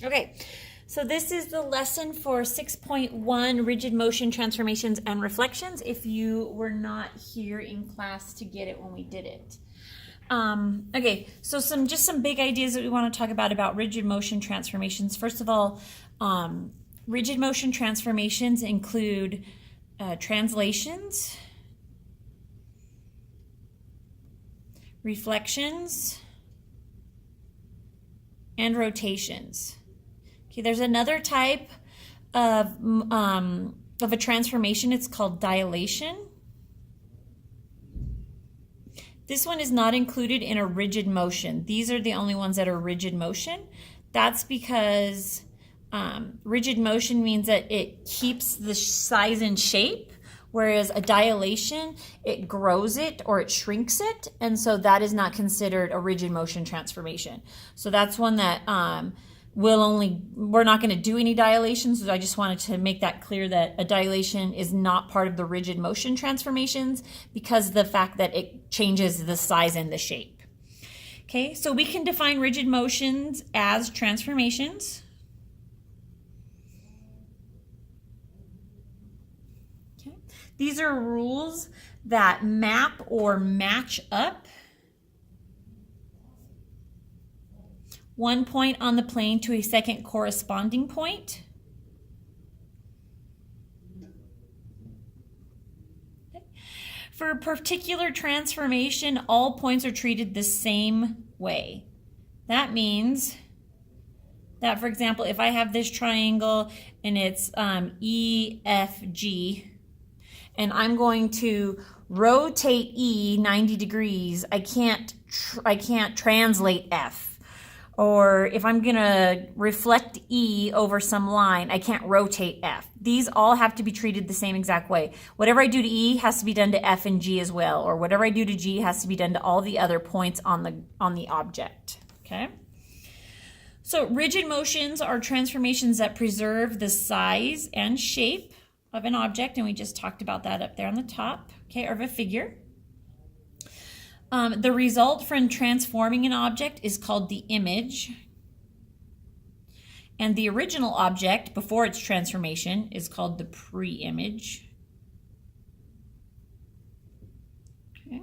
Okay, so this is the lesson for 6.1, rigid motion transformations and reflections, if you were not here in class to get it when we did it. Okay, so just some big ideas that we want to talk about rigid motion transformations. First of all, rigid motion transformations include translations, reflections, and rotations. Okay, there's another type of a transformation. It's called dilation. This one is not included in a rigid motion. These are the only ones that are rigid motion. That's because rigid motion means that it keeps the size and shape, whereas a dilation, it grows it or it shrinks it, and so that is not considered a rigid motion transformation. So that's one that we're not going to do any dilations, so I just wanted to make that clear that a dilation is not part of the rigid motion transformations because of the fact that it changes the size and the shape. Okay, so we can define rigid motions as transformations. Okay. These are rules that map or match up one point on the plane to a second corresponding point. Okay. For a particular transformation, all points are treated the same way. That means that, for example, if I have this triangle and it's EFG, and I'm going to rotate E 90 degrees, I can't translate F. Or if I'm going to reflect E over some line, I can't rotate F. These all have to be treated the same exact way. Whatever I do to E has to be done to F and G as well, or whatever I do to G has to be done to all the other points on the object. Okay? So rigid motions are transformations that preserve the size and shape of an object, and we just talked about that up there on the top, okay, or of a figure. The result from transforming an object is called the image. And the original object before its transformation is called the pre-image. Okay.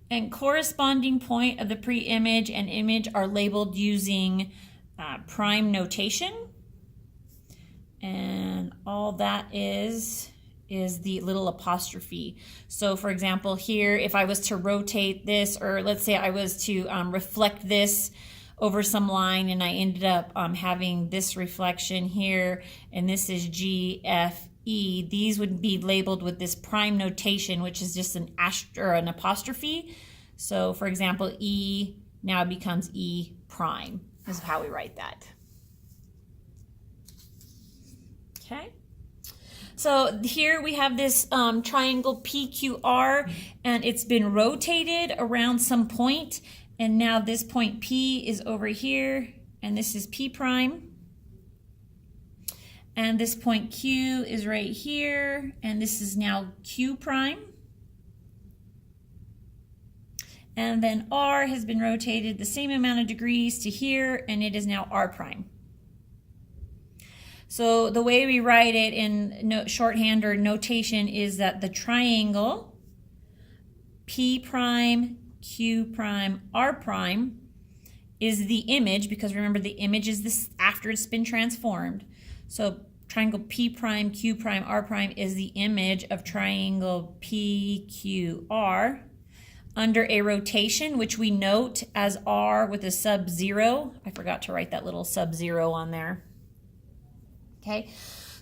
And corresponding point of the pre-image and image are labeled using prime notation. And all that is the little apostrophe. So for example, here, if I was to rotate this, or let's say I was to reflect this over some line, and I ended up having this reflection here, and this is G, F, E, these would be labeled with this prime notation, which is just an apostrophe. So for example, E now becomes E prime, is how we write that. Okay. So here we have this triangle PQR, and it's been rotated around some point, and now this point P is over here, and this is P prime. And this point Q is right here, and this is now Q prime. And then R has been rotated the same amount of degrees to here, and it is now R prime. So the way we write it in shorthand or notation is that the triangle P prime, Q prime, R prime is the image, because remember the image is this after it's been transformed. So triangle P prime, Q prime, R prime is the image of triangle PQR under a rotation, which we note as R with a sub-zero. I forgot to write that little sub-zero on there. Okay,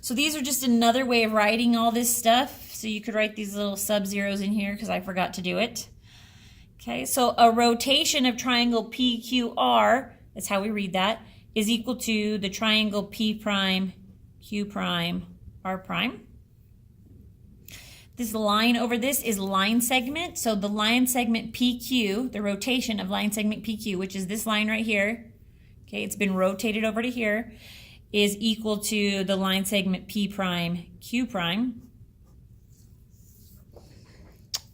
so these are just another way of writing all this stuff. So you could write these little sub-zeros in here because I forgot to do it. Okay, so a rotation of triangle PQR, that's how we read that, is equal to the triangle P prime, Q prime, R prime. This line over this is line segment. So the line segment PQ, the rotation of line segment PQ, which is this line right here, okay, it's been rotated over to here, is equal to the line segment P prime, Q prime.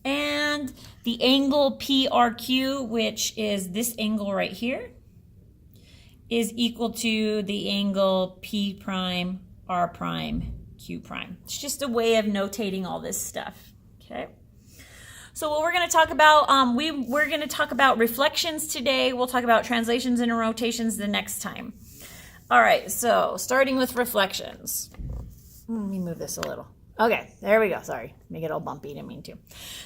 And the angle PRQ, which is this angle right here, is equal to the angle P prime, R prime, Q prime. It's just a way of notating all this stuff, okay? So what we're going to talk about, we're going to talk about reflections today. We'll talk about translations and rotations the next time. All right, so starting with reflections. Let me move this a little. Okay, there we go. Sorry, make it all bumpy. Didn't mean to.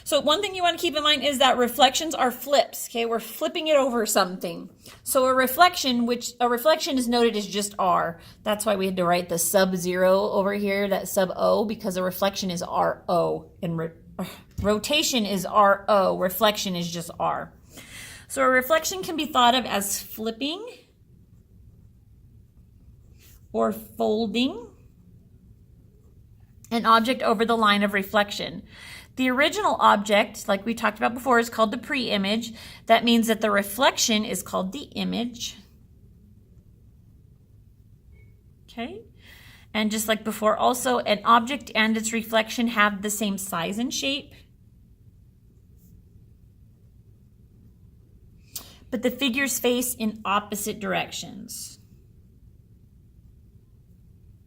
So one thing you want to keep in mind is that reflections are flips. Okay, we're flipping it over something. So a reflection is noted as just R. That's why we had to write the sub-0 over here, that sub-O, because a reflection is RO, and rotation is RO. Reflection is just R. So a reflection can be thought of as flipping or folding an object over the line of reflection. The original object, like we talked about before, is called the pre-image. That means that the reflection is called the image. Okay? And just like before, also an object and its reflection have the same size and shape. But the figures face in opposite directions.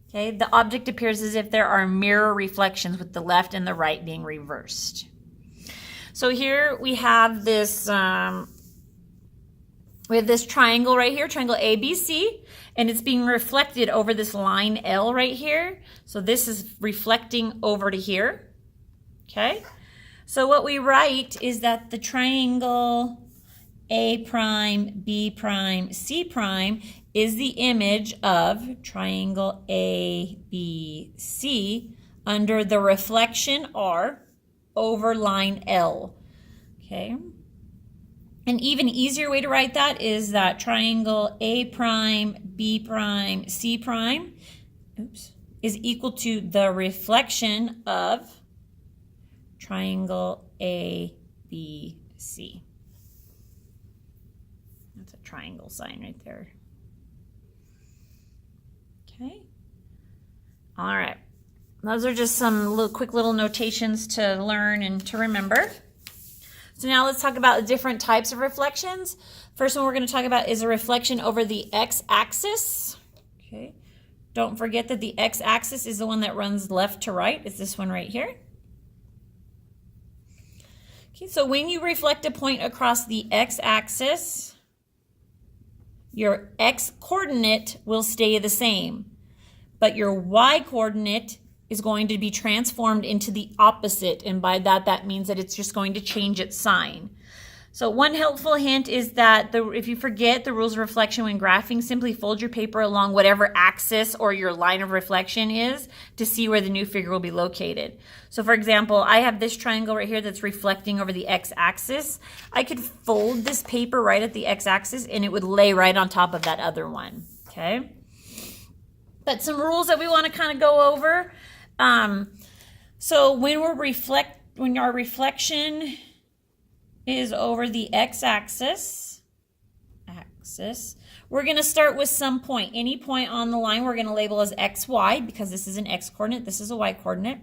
Okay, the object appears as if there are mirror reflections with the left and the right being reversed. So here we have this triangle right here, triangle ABC, and it's being reflected over this line L right here. So this is reflecting over to here. Okay, so what we write is that the triangle A prime, B prime, C prime is the image of triangle ABC under the reflection R over line L. Okay. An even easier way to write that is that triangle A prime, B prime, C prime, is equal to the reflection of triangle ABC. That's a triangle sign right there. Okay. All right. Those are just some quick little notations to learn and to remember. So now let's talk about the different types of reflections. First one we're going to talk about is a reflection over the x-axis. Okay. Don't forget that the x-axis is the one that runs left to right. It's this one right here. Okay, so when you reflect a point across the x-axis, your x-coordinate will stay the same, but your y-coordinate is going to be transformed into the opposite, and by that, that means that it's just going to change its sign. So one helpful hint is that if you forget the rules of reflection when graphing, simply fold your paper along whatever axis or your line of reflection is to see where the new figure will be located. So for example, I have this triangle right here that's reflecting over the x-axis. I could fold this paper right at the x-axis and it would lay right on top of that other one, okay? But some rules that we want to kind of go over. So when our reflection is over the x-axis, we're going to start with some point. Any point on the line we're going to label as xy because this is an x-coordinate, this is a y-coordinate.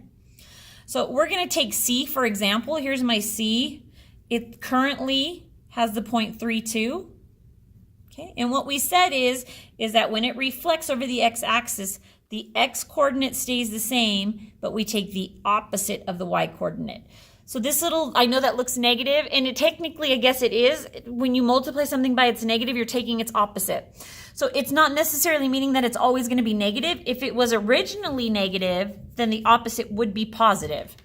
So we're going to take C, for example. Here's my C. It currently has the point 3,2. Okay, and what we said is that when it reflects over the x-axis, the x-coordinate stays the same, but we take the opposite of the y-coordinate. So this little, I know that looks negative, and it technically, I guess it is. When you multiply something by its negative, you're taking its opposite. So it's not necessarily meaning that it's always going to be negative. If it was originally negative, then the opposite would be positive.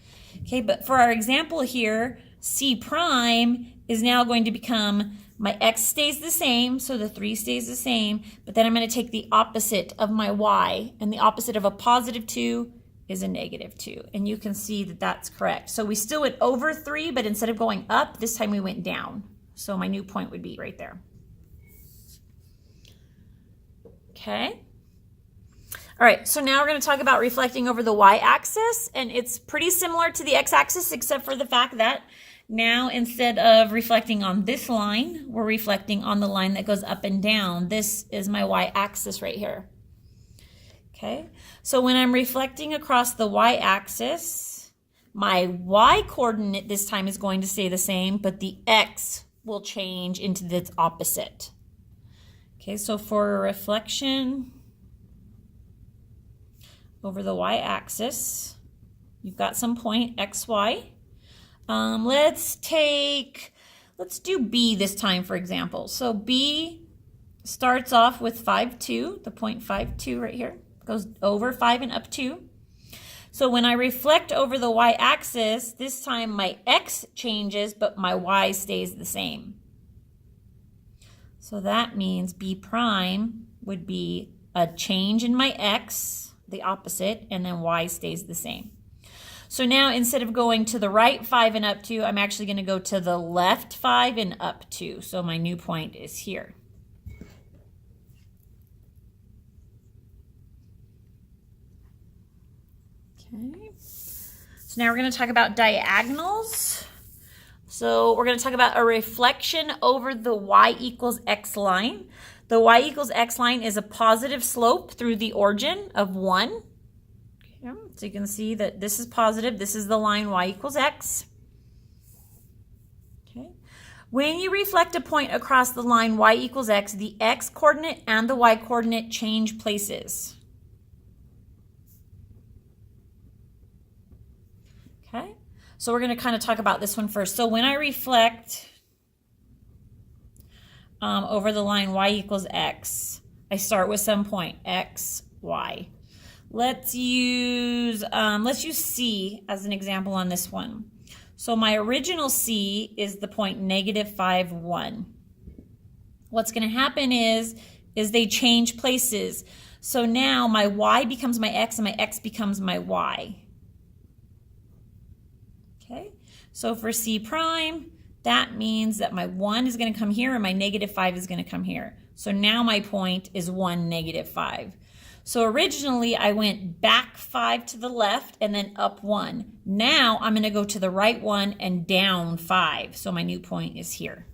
Okay, but for our example here, C prime is now going to become, my x stays the same, so the 3 stays the same, but then I'm going to take the opposite of my y, and the opposite of a positive 2 is a negative 2, and you can see that that's correct. So we still went over 3, but instead of going up, this time we went down. So my new point would be right there. Okay. All right, so now we're going to talk about reflecting over the y-axis, and it's pretty similar to the x-axis except for the fact that now instead of reflecting on this line, we're reflecting on the line that goes up and down. This is my y-axis right here. Okay, so when I'm reflecting across the y-axis, my y-coordinate this time is going to stay the same, but the x will change into its opposite. Okay, so for a reflection over the y-axis, you've got some point xy. Let's do B this time, for example. So B starts off with 5, 2, the point 5, 2 right here, goes over 5 and up 2. So when I reflect over the y-axis, this time my x changes, but my y stays the same. So that means B prime would be a change in my x, the opposite, and then y stays the same. So now instead of going to the right 5 and up 2, I'm actually going to go to the left 5 and up 2. So my new point is here. Okay. So now we're going to talk about diagonals. So we're going to talk about a reflection over the y equals x line. The y equals x line is a positive slope through the origin of 1. So you can see that this is positive. This is the line y equals x. Okay. When you reflect a point across the line y equals x, the x coordinate and the y coordinate change places. Okay. So we're going to kind of talk about this one first. So when I reflect over the line y equals x, I start with some point x, y. Let's use C as an example on this one. So my original C is the point -5, 1. What's going to happen is they change places. So now my y becomes my x and my x becomes my y. Okay, so for C prime, that means that my 1 is going to come here and my -5 is going to come here. So now my point is 1, -5. So originally I went back 5 to the left and then up 1. Now I'm going to go to the right 1 and down 5. So my new point is here.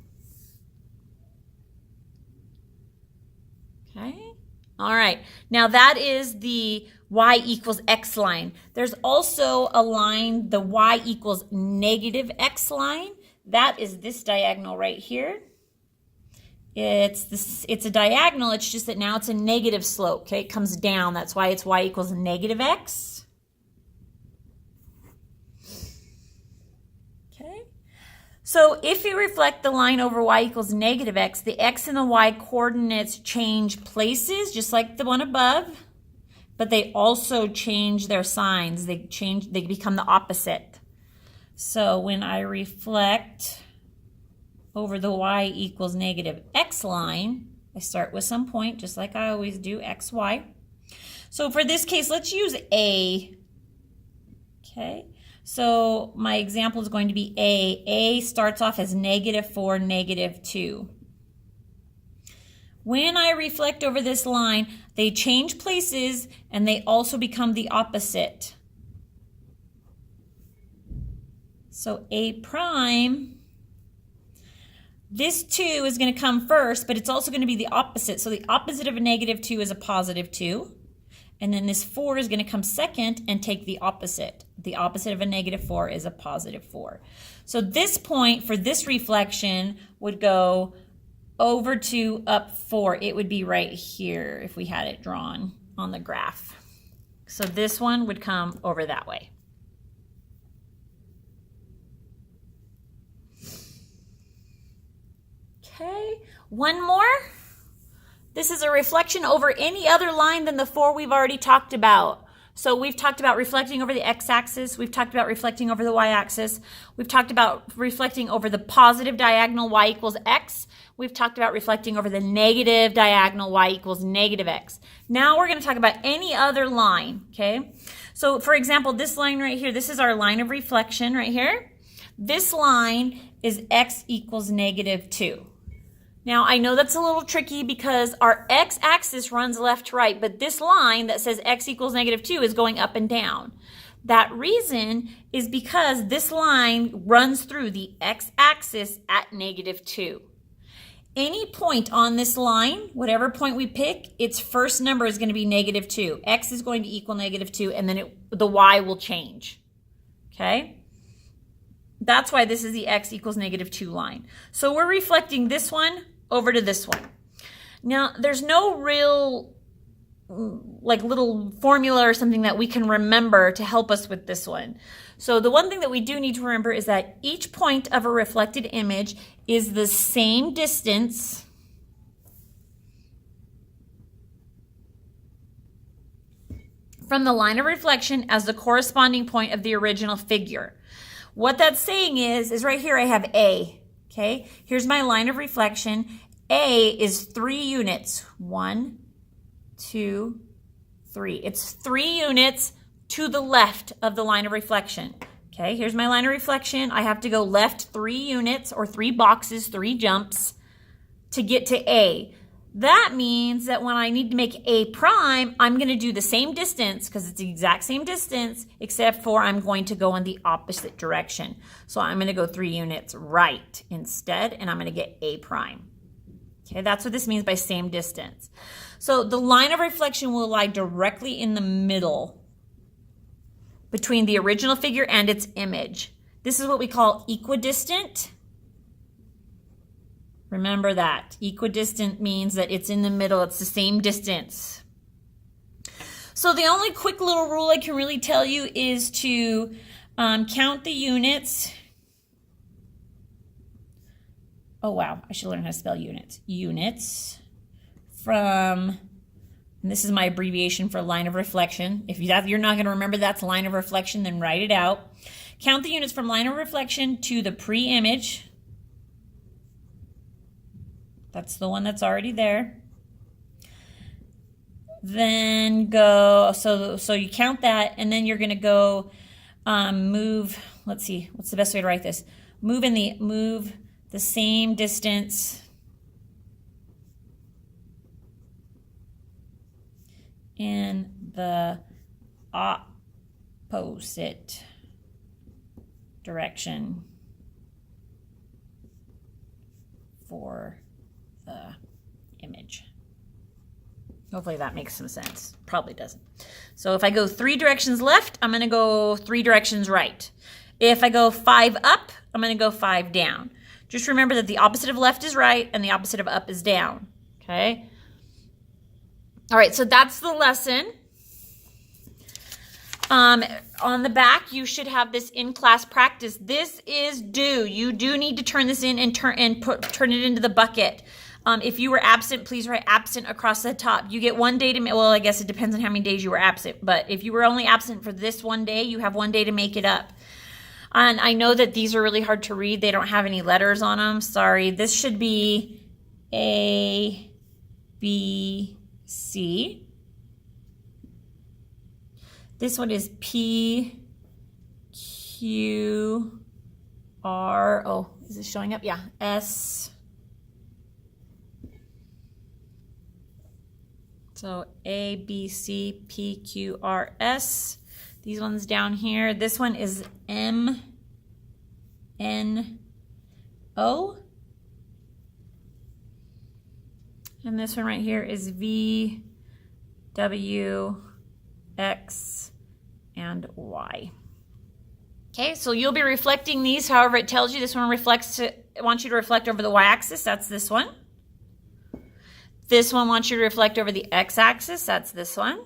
Okay. All right. Now that is the y equals x line. There's also a line, the y equals -x line. That is this diagonal right here. It's a diagonal, it's just that now it's a negative slope, okay? It comes down, that's why it's y equals -x. Okay, so if you reflect the line over y equals -x, the x and the y coordinates change places, just like the one above, but they also change their signs. They become the opposite. So when I reflect over the y equals -x line, I start with some point, just like I always do, x, y. So for this case, let's use A. Okay, so my example is going to be A. A starts off as -4, -2. When I reflect over this line, they change places and they also become the opposite. So A prime, this 2 is going to come first, but it's also going to be the opposite. So the opposite of a -2 is a +2. And then this 4 is going to come second and take the opposite. The opposite of a -4 is a +4. So this point for this reflection would go over 2, up 4. It would be right here if we had it drawn on the graph. So this one would come over that way. Okay, one more. This is a reflection over any other line than the 4 we've already talked about. So we've talked about reflecting over the x-axis. We've talked about reflecting over the y-axis. We've talked about reflecting over the positive diagonal y equals x. We've talked about reflecting over the negative diagonal y equals -x. Now we're going to talk about any other line, okay? So for example, this line right here, this is our line of reflection right here. This line is x equals -2. Now, I know that's a little tricky because our x-axis runs left to right, but this line that says x equals -2 is going up and down. That reason is because this line runs through the x-axis at -2. Any point on this line, whatever point we pick, its first number is going to be -2. X is going to equal -2, and then the y will change. Okay? That's why this is the x equals -2 line. So we're reflecting this one over to this one. Now, there's no real like little formula or something that we can remember to help us with this one. So the one thing that we do need to remember is that each point of a reflected image is the same distance from the line of reflection as the corresponding point of the original figure. What that's saying is right here I have A, okay? Here's my line of reflection. A is 3 units. 1, 2, 3. It's 3 units to the left of the line of reflection. Okay, here's my line of reflection. I have to go left 3 units or 3 boxes, 3 jumps to get to A. That means that when I need to make A prime, I'm going to do the same distance because it's the exact same distance, except for I'm going to go in the opposite direction. So I'm going to go 3 units right instead, and I'm going to get A prime. Okay, that's what this means by same distance. So the line of reflection will lie directly in the middle between the original figure and its image. This is what we call equidistant. Remember that. Equidistant means that it's in the middle. It's the same distance. So the only quick little rule I can really tell you is to count the units. Oh, wow. I should learn how to spell units. Units from, and this is my abbreviation for line of reflection. If you're not going to remember that's line of reflection, then write it out. Count the units from line of reflection to the pre-image. That's the one that's already there. Then go, so you count that, and then you're going to go move, let's see, what's the best way to write this? Move the same distance in the opposite direction for the image. Hopefully that makes some sense. Probably doesn't. So if I go 3 directions left, I'm going to go 3 directions right. If I go 5 up, I'm going to go 5 down. Just remember that the opposite of left is right and the opposite of up is down. Okay? All right, so that's the lesson. On the back, you should have this in-class practice. This is due. You do need to turn this in and turn it into the bucket. If you were absent, please write absent across the top. You get 1 day to make, well, I guess it depends on how many days you were absent. But if you were only absent for this 1 day, you have 1 day to make it up. And I know that these are really hard to read. They don't have any letters on them. Sorry. This should be A, B, C. This one is P, Q, R. Oh, is this showing up? Yeah. S. So A, B, C, P, Q, R, S. These ones down here. This one is M, N, O. And this one right here is V, W, X, and Y. Okay, so you'll be reflecting these however it tells you. This one wants you to reflect over the y-axis. That's this one. This one wants you to reflect over the x-axis. That's this one.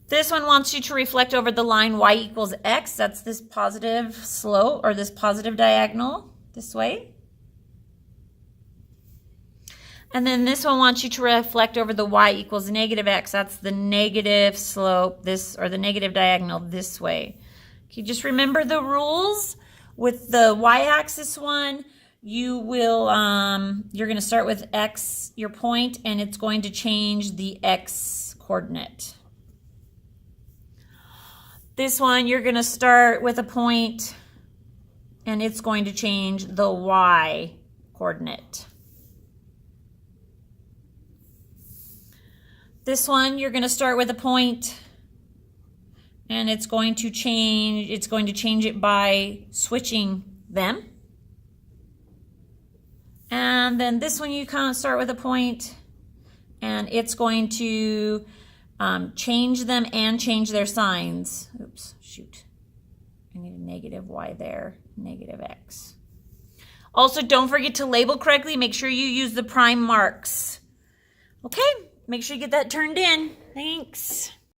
This one wants you to reflect over the line y equals x. That's this positive slope or this positive diagonal this way. And then this one wants you to reflect over the y equals negative x. That's the negative slope, this, or the negative diagonal this way. Okay, just remember the rules. With the y-axis one, you will, you're going to start with x, your point, and it's going to change the x coordinate. This one, you're going to start with a point, and it's going to change the y coordinate. This one, you're going to start with a point, and it's going to change it by switching them. And then this one, you kind of start with a point, and it's going to change them and change their signs. Oops, shoot. I need a negative y there, negative x. Also, don't forget to label correctly. Make sure you use the prime marks. Okay, make sure you get that turned in. Thanks.